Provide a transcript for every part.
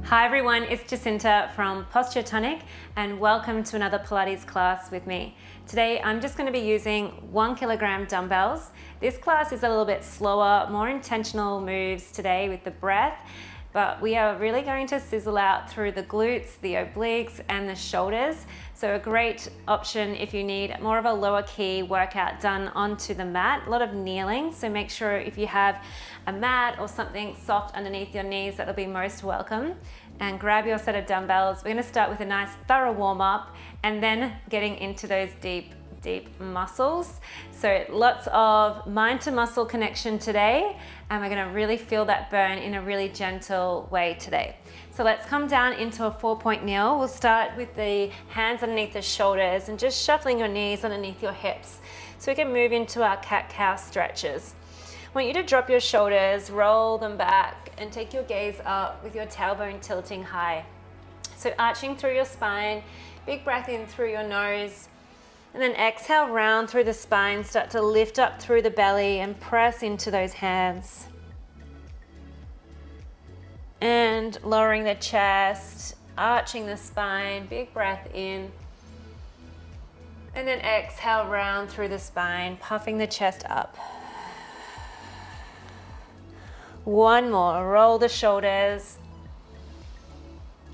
Hi everyone, it's Jacinta from Posture Tonic and welcome to another Pilates class with me. Today I'm just going to be using 1 kilogram dumbbells. This class is a little bit slower, more intentional moves today with the breath, but we are really going to sizzle out through the glutes, the obliques and the shoulders. So a great option if you need more of a lower key workout done onto the mat. A lot of kneeling, so make sure if you have a mat or something soft underneath your knees, that'll be most welcome. And grab your set of dumbbells. We're going to start with a nice thorough warm up and then getting into those deep muscles. So lots of mind to muscle connection today, and we're going to really feel that burn in a really gentle way today. So let's come down into a 4-point kneel. We'll start with the hands underneath the shoulders and just shuffling your knees underneath your hips so we can move into our cat-cow stretches. I want you to drop your shoulders, roll them back and take your gaze up with your tailbone tilting high. So arching through your spine, big breath in through your nose, and then exhale round through the spine, start to lift up through the belly and press into those hands. And lowering the chest, arching the spine, big breath in. And then exhale round through the spine, puffing the chest up. One more, roll the shoulders.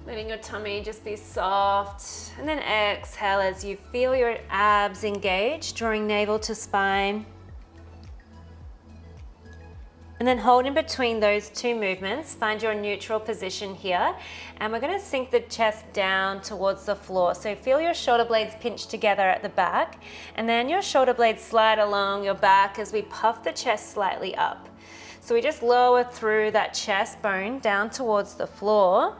Letting your tummy just be soft, and then exhale as you feel your abs engage, drawing navel to spine. And then hold in between those two movements, find your neutral position here, and we're going to sink the chest down towards the floor. So feel your shoulder blades pinch together at the back, and then your shoulder blades slide along your back as we puff the chest slightly up. So we just lower through that chest bone down towards the floor,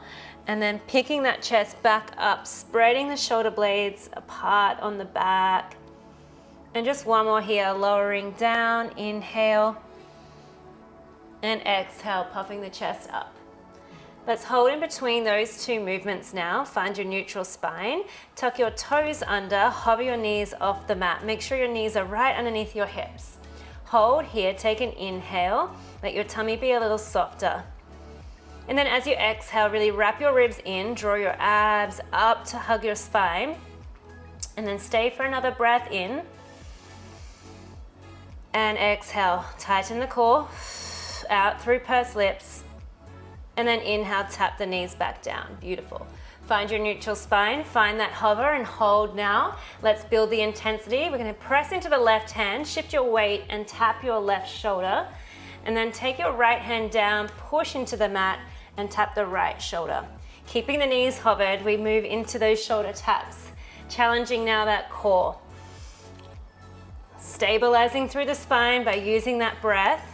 and then picking that chest back up, spreading the shoulder blades apart on the back. And just one more here, lowering down, inhale, and exhale, puffing the chest up. Let's hold in between those two movements now. Find your neutral spine, tuck your toes under, hover your knees off the mat. Make sure your knees are right underneath your hips. Hold here, take an inhale, let your tummy be a little softer. And then as you exhale, really wrap your ribs in, draw your abs up to hug your spine, and then stay for another breath in. And exhale, tighten the core, out through pursed lips, and then inhale, tap the knees back down. Beautiful. Find your neutral spine, find that hover and hold now. Let's build the intensity. We're going to press into the left hand, shift your weight and tap your left shoulder, and then take your right hand down, push into the mat, and tap the right shoulder. Keeping the knees hovered, we move into those shoulder taps, challenging now that core. Stabilizing through the spine by using that breath.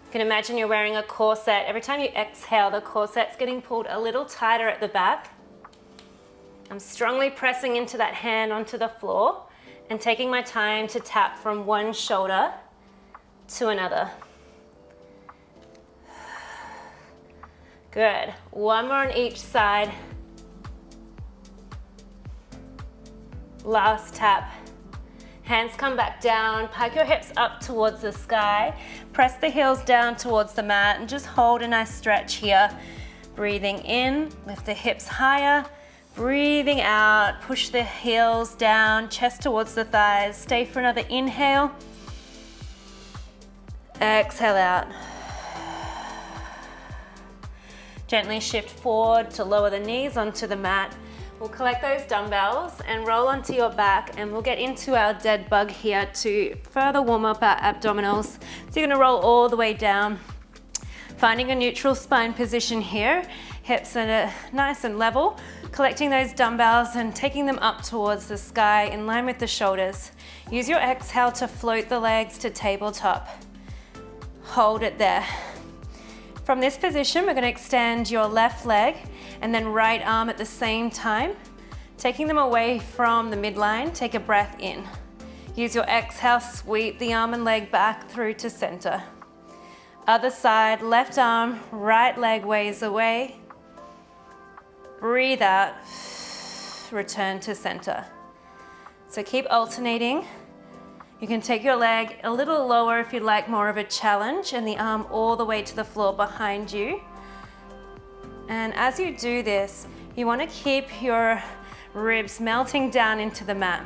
You can imagine you're wearing a corset. Every time you exhale, the corset's getting pulled a little tighter at the back. I'm strongly pressing into that hand onto the floor and taking my time to tap from one shoulder to another. Good. One more on each side. Last tap. Hands come back down, pike your hips up towards the sky. Press the heels down towards the mat and just hold a nice stretch here. Breathing in, lift the hips higher. Breathing out, push the heels down, chest towards the thighs. Stay for another inhale. Exhale out. Gently shift forward to lower the knees onto the mat. We'll collect those dumbbells and roll onto your back, and we'll get into our dead bug here to further warm up our abdominals. So you're gonna roll all the way down, finding a neutral spine position here. Hips are nice and level. Collecting those dumbbells and taking them up towards the sky in line with the shoulders. Use your exhale to float the legs to tabletop. Hold it there. From this position, we're going to extend your left leg and then right arm at the same time, taking them away from the midline. Take a breath in. Use your exhale, sweep the arm and leg back through to center. Other side, left arm, right leg ways away. Breathe out, return to center. So keep alternating. You can take your leg a little lower if you'd like more of a challenge, and the arm all the way to the floor behind you. And as you do this, you want to keep your ribs melting down into the mat.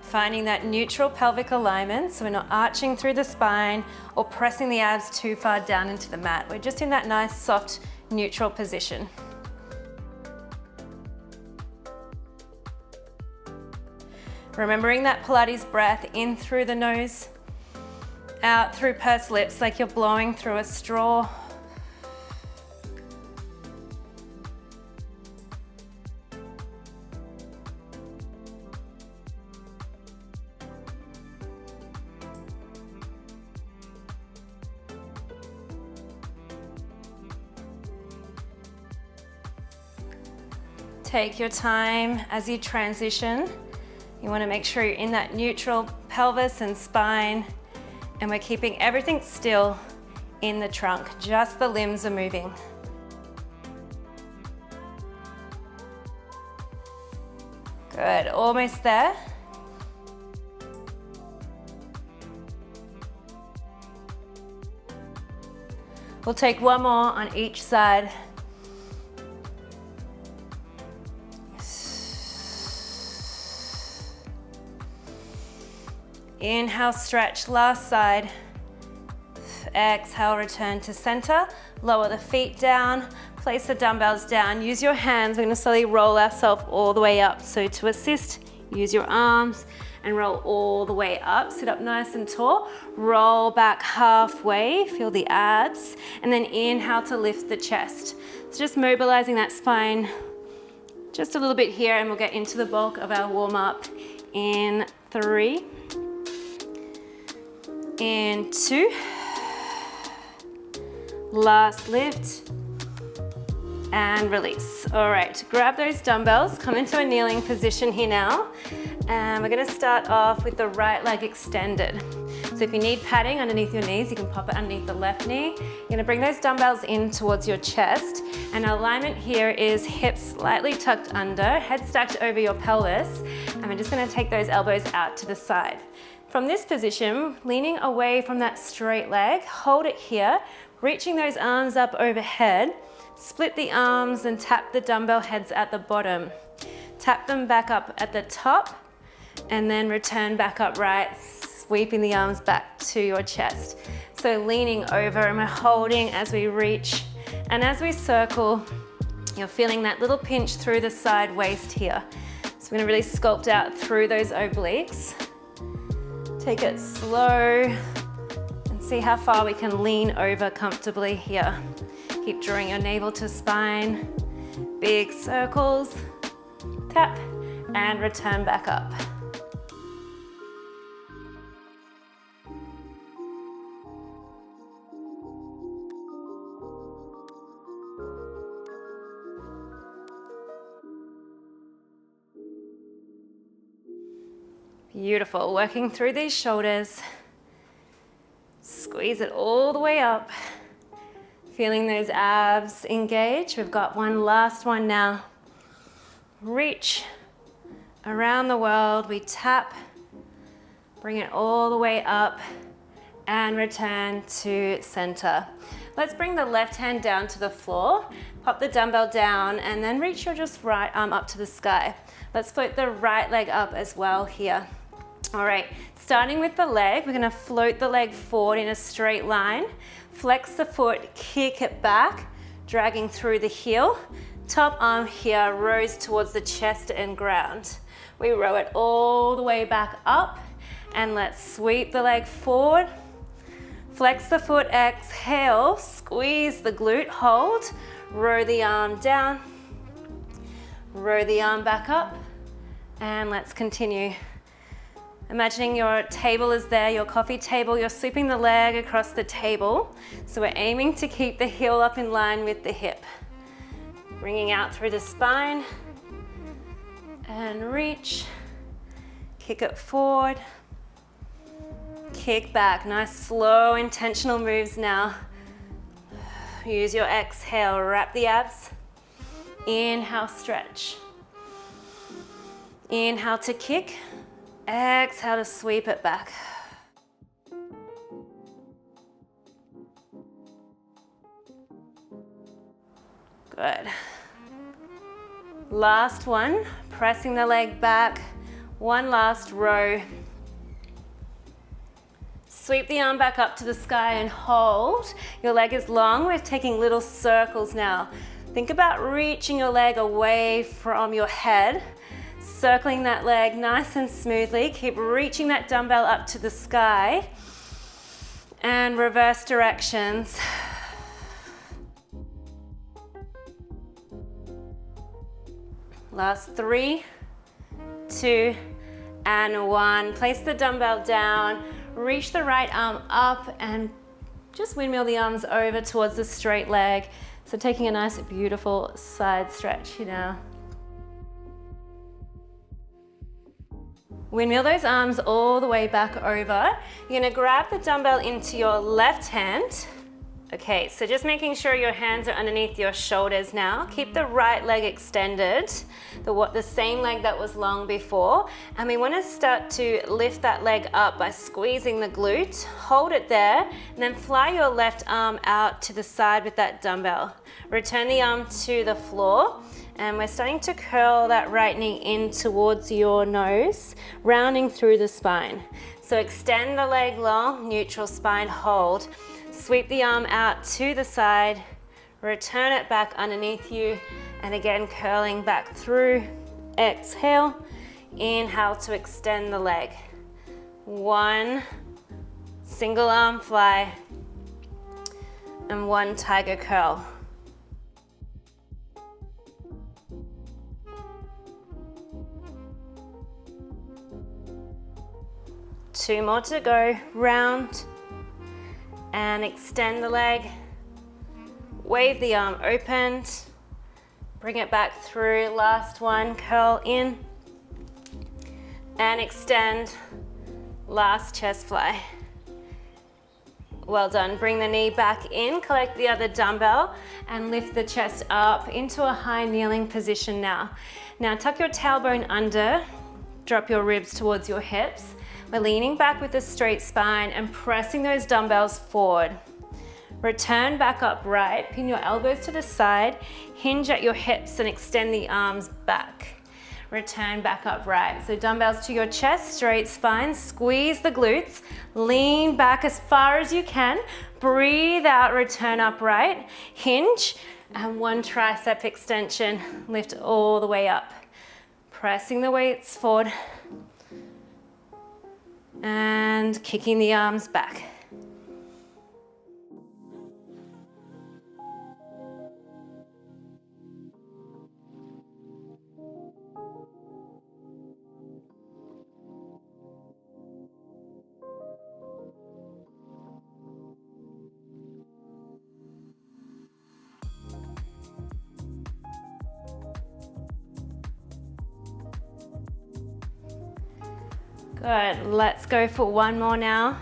Finding that neutral pelvic alignment, so we're not arching through the spine or pressing the abs too far down into the mat. We're just in that nice, soft, neutral position. Remembering that Pilates breath in through the nose, out through pursed lips like you're blowing through a straw. Take your time as you transition. You want to make sure you're in that neutral pelvis and spine, and we're keeping everything still in the trunk. Just the limbs are moving. Good, almost there. We'll take one more on each side. Inhale, stretch, last side. Exhale, return to center. Lower the feet down, place the dumbbells down. Use your hands, we're gonna slowly roll ourselves all the way up. So to assist, use your arms and roll all the way up. Sit up nice and tall. Roll back halfway, feel the abs. And then inhale to lift the chest. So just mobilizing that spine just a little bit here, and we'll get into the bulk of our warm up in 3, in 2, last lift, and release. All right, grab those dumbbells, come into a kneeling position here now, and we're gonna start off with the right leg extended. So if you need padding underneath your knees, you can pop it underneath the left knee. You're gonna bring those dumbbells in towards your chest, and our alignment here is hips slightly tucked under, head stacked over your pelvis, and we're just gonna take those elbows out to the side. From this position, leaning away from that straight leg, hold it here, reaching those arms up overhead, split the arms and tap the dumbbell heads at the bottom. Tap them back up at the top, and then return back upright, sweeping the arms back to your chest. So leaning over, and we're holding as we reach, and as we circle, you're feeling that little pinch through the side waist here. So we're gonna really sculpt out through those obliques. Take it slow and see how far we can lean over comfortably here. Keep drawing your navel to spine, big circles, tap, and return back up. Beautiful, working through these shoulders. Squeeze it all the way up. Feeling those abs engage. We've got one last one now. Reach around the world. We tap, bring it all the way up, and return to center. Let's bring the left hand down to the floor. Pop the dumbbell down, and then reach your just right arm up to the sky. Let's float the right leg up as well here. All right, starting with the leg, we're gonna float the leg forward in a straight line, flex the foot, kick it back, dragging through the heel. Top arm here rows towards the chest and ground. We row it all the way back up, and let's sweep the leg forward. Flex the foot, exhale, squeeze the glute, hold, row the arm down, row the arm back up, and let's continue. Imagining your table is there, your coffee table, you're sweeping the leg across the table. So we're aiming to keep the heel up in line with the hip. Bringing out through the spine, and reach, kick it forward, kick back. Nice, slow, intentional moves now. Use your exhale, wrap the abs. Inhale, stretch. Inhale to kick. Exhale to sweep it back. Good. Last one, pressing the leg back. One last row. Sweep the arm back up to the sky and hold. Your leg is long. We're taking little circles now. Think about reaching your leg away from your head, circling that leg nice and smoothly. Keep reaching that dumbbell up to the sky and reverse directions. Last 3, 2, and 1. Place the dumbbell down, reach the right arm up and just windmill the arms over towards the straight leg. So taking a nice, beautiful side stretch here now. Windmill those arms all the way back over. You're gonna grab the dumbbell into your left hand. Okay, so just making sure your hands are underneath your shoulders now. Keep the right leg extended, the same leg that was long before. And we want to start to lift that leg up by squeezing the glute. Hold it there, and then fly your left arm out to the side with that dumbbell. Return the arm to the floor, and we're starting to curl that right knee in towards your nose, rounding through the spine. So extend the leg long, neutral spine, hold. Sweep the arm out to the side, return it back underneath you, and again curling back through. Exhale, inhale to extend the leg. 1 single arm fly, and 1 tiger curl. Two more to go, round, and extend the leg. Wave the arm opened, bring it back through. Last one, curl in and extend. Last chest fly. Well done. Bring the knee back in, collect the other dumbbell and lift the chest up into a high kneeling position now. Now tuck your tailbone under, drop your ribs towards your hips. We're leaning back with a straight spine and pressing those dumbbells forward. Return back upright, pin your elbows to the side, hinge at your hips and extend the arms back. Return back upright. So dumbbells to your chest, straight spine, squeeze the glutes, lean back as far as you can, breathe out, return upright, hinge, and 1 tricep extension, lift all the way up. Pressing the weights forward and kicking the arms back. Good, let's go for 1 more now.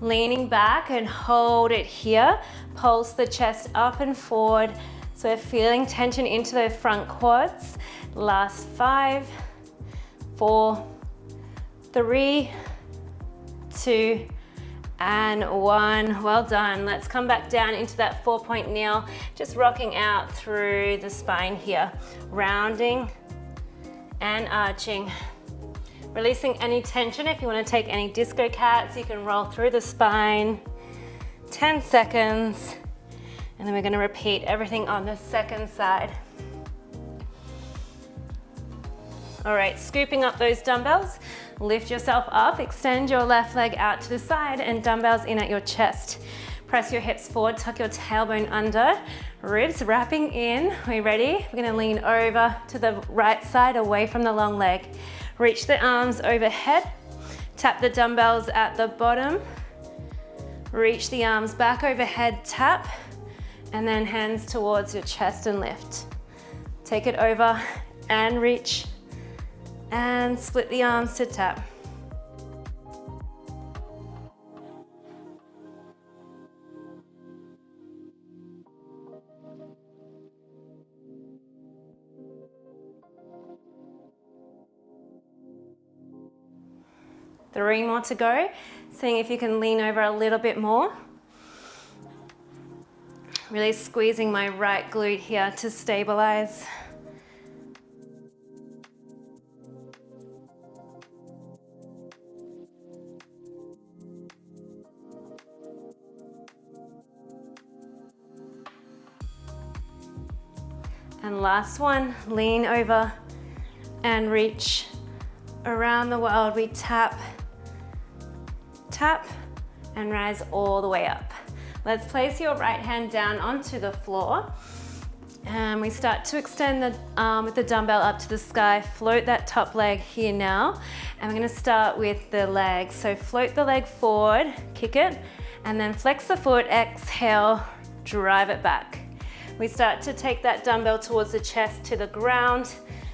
Leaning back and hold it here. Pulse the chest up and forward. So we're feeling tension into the front quads. Last 5, 4, 3, 2, and 1. Well done. Let's come back down into that 4-point kneel. Just rocking out through the spine here. Rounding and arching. Releasing any tension. If you want to take any disco cats, you can roll through the spine. 10 seconds. And then we're going to repeat everything on the second side. All right, scooping up those dumbbells. Lift yourself up, extend your left leg out to the side and dumbbells in at your chest. Press your hips forward, tuck your tailbone under, ribs wrapping in. Are you ready? We're gonna lean over to the right side away from the long leg. Reach the arms overhead, tap the dumbbells at the bottom, reach the arms back overhead, tap, and then hands towards your chest and lift. Take it over and reach, and split the arms to tap. 3 more to go. Seeing if you can lean over a little bit more. Really squeezing my right glute here to stabilize. And last one, lean over and reach around the world. We tap, tap, and rise all the way up. Let's place your right hand down onto the floor. And we start to extend the arm with the dumbbell up to the sky. Float that top leg here now. And we're gonna start with the leg. So float the leg forward, kick it, and then flex the foot, exhale, drive it back. We start to take that dumbbell towards the chest to the ground,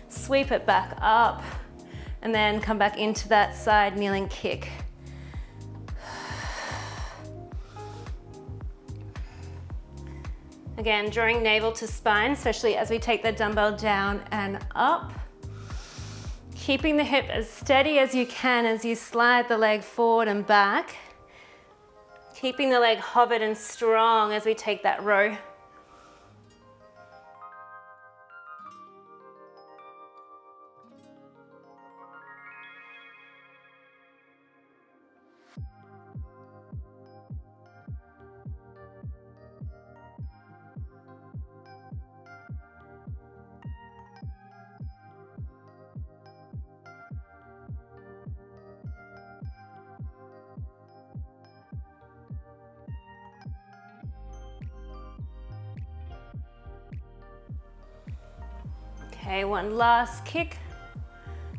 sweep it back up, and then come back into that side kneeling kick. Again, drawing navel to spine, especially as we take the dumbbell down and up. Keeping the hip as steady as you can as you slide the leg forward and back. Keeping the leg hovered and strong as we take that row. Okay, one last kick.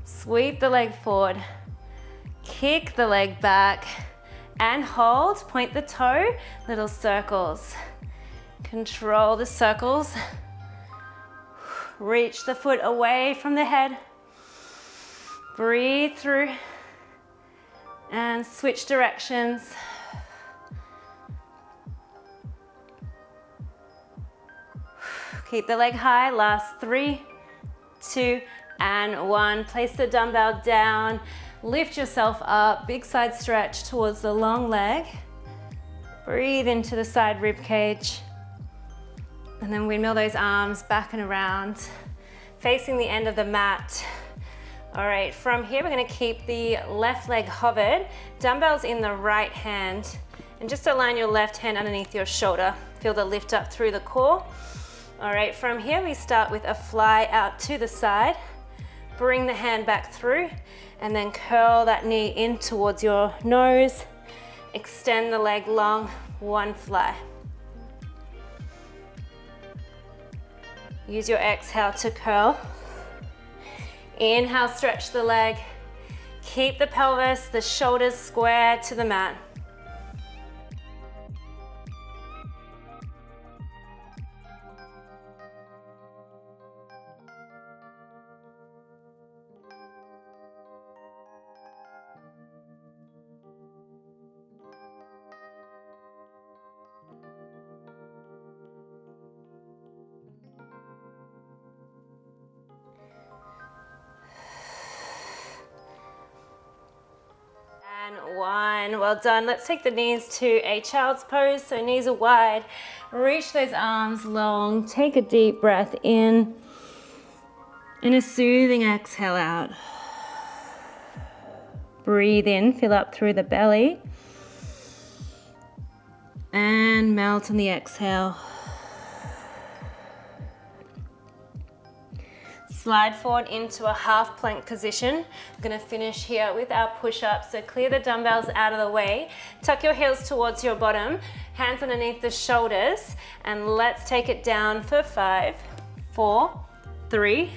Sweep the leg forward. Kick the leg back and hold. Point the toe, little circles. Control the circles. Reach the foot away from the head. Breathe through and switch directions. Keep the leg high. Last 3, 2, and 1. Place the dumbbell down. Lift yourself up. Big side stretch towards the long leg. Breathe into the side rib cage. And then windmill those arms back and around, facing the end of the mat. All right, from here we're going to keep the left leg hovered, dumbbells in the right hand, and just align your left hand underneath your shoulder. Feel the lift up through the core. All right, from here we start with a fly out to the side. Bring the hand back through and then curl that knee in towards your nose. Extend the leg long, one fly. Use your exhale to curl. Inhale, stretch the leg. Keep the pelvis, the shoulders square to the mat. And 1, well done. Let's take the knees to a child's pose. So knees are wide, reach those arms long, take a deep breath in, and a soothing exhale out. Breathe in, fill up through the belly, and melt on the exhale. Slide forward into a half plank position. We're gonna finish here with our push-ups. So clear the dumbbells out of the way. Tuck your heels towards your bottom, hands underneath the shoulders, and let's take it down for 5, 4, 3,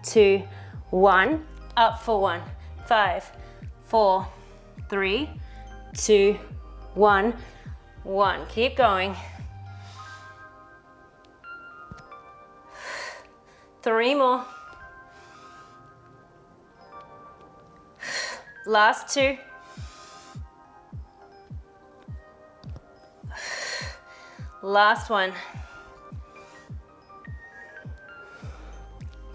2, 1. Up for 1. 5, 4, 3, 2, 1, 1. Keep going. 3 more. Last 2. Last 1.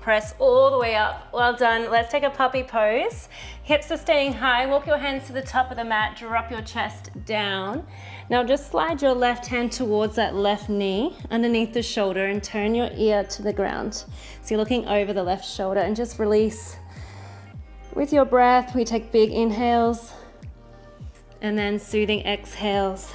Press all the way up. Well done. Let's take a puppy pose. Hips are staying high. Walk your hands to the top of the mat, drop your chest down. Now just slide your left hand towards that left knee underneath the shoulder and turn your ear to the ground. So you're looking over the left shoulder and just release. With your breath, we take big inhales and then soothing exhales.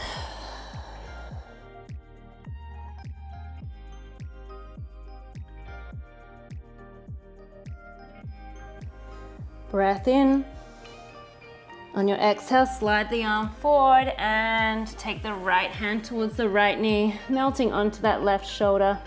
Breath in. On your exhale, slide the arm forward and take the right hand towards the right knee, melting onto that left shoulder.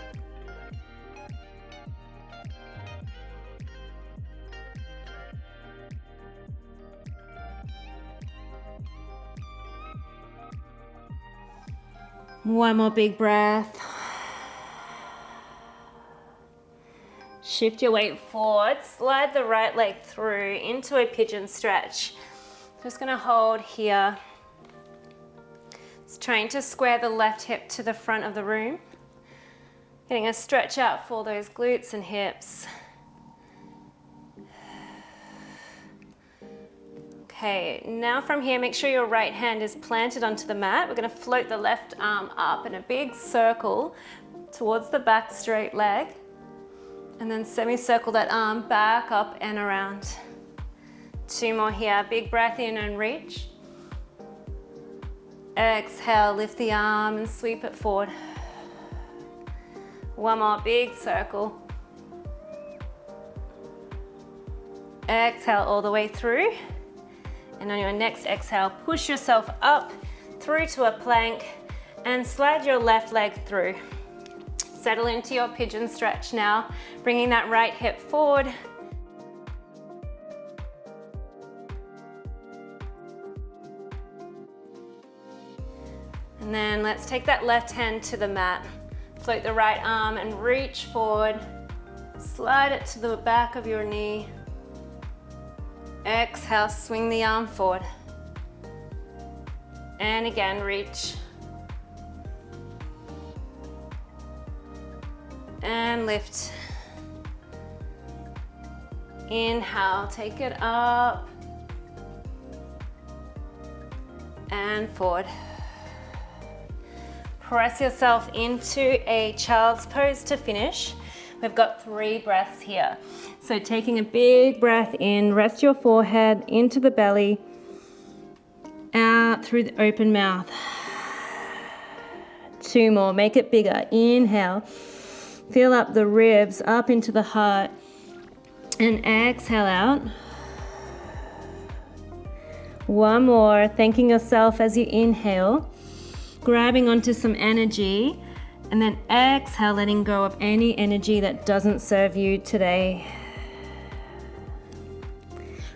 One more big breath. Shift your weight forward, slide the right leg through into a pigeon stretch. Just gonna hold here. Just trying to square the left hip to the front of the room. Getting a stretch out for those glutes and hips. Okay, now from here, make sure your right hand is planted onto the mat. We're gonna float the left arm up in a big circle towards the back straight leg. And then semicircle that arm back up and around. 2 more here. Big breath in and reach. Exhale, lift the arm and sweep it forward. 1 more big circle. Exhale all the way through. And on your next exhale, push yourself up through to a plank and slide your left leg through. Settle into your pigeon stretch now, bringing that right hip forward. And then let's take that left hand to the mat. Float the right arm and reach forward. Slide it to the back of your knee. Exhale, swing the arm forward. And again, reach. And lift. Inhale, take it up. And forward. Press yourself into a child's pose to finish. We've got 3 breaths here. So taking a big breath in, rest your forehead into the belly, out through the open mouth. 2 more, make it bigger. Inhale, fill up the ribs, up into the heart, and exhale out. 1 more, thanking yourself as you inhale, grabbing onto some energy, and then exhale, letting go of any energy that doesn't serve you today.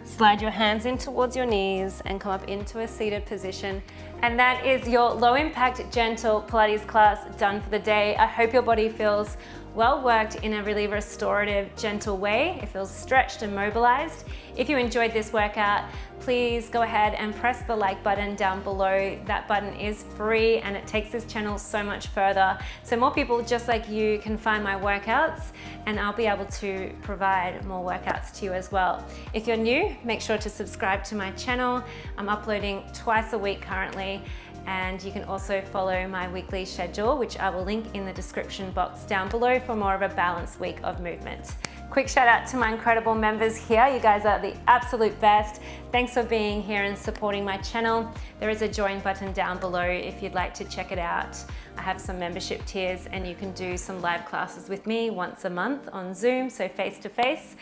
Slide your hands in towards your knees and come up into a seated position. And that is your low impact gentle Pilates class done for the day. I hope your body feels well worked in a really restorative, gentle way. It feels stretched and mobilized. If you enjoyed this workout, please go ahead and press the like button down below. That button is free and it takes this channel so much further. So more people just like you can find my workouts and I'll be able to provide more workouts to you as well. If you're new, make sure to subscribe to my channel. I'm uploading twice a week currently. And you can also follow my weekly schedule, which I will link in the description box down below for more of a balanced week of movement. Quick shout out to my incredible members here. You guys are the absolute best. Thanks for being here and supporting my channel. There is a join button down below if you'd like to check it out. I have some membership tiers and you can do some live classes with me once a month on Zoom, so face to face.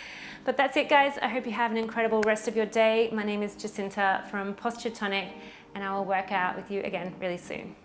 But that's it guys. I hope you have an incredible rest of your day. My name is Jacinta from Posture Tonic and I will work out with you again really soon.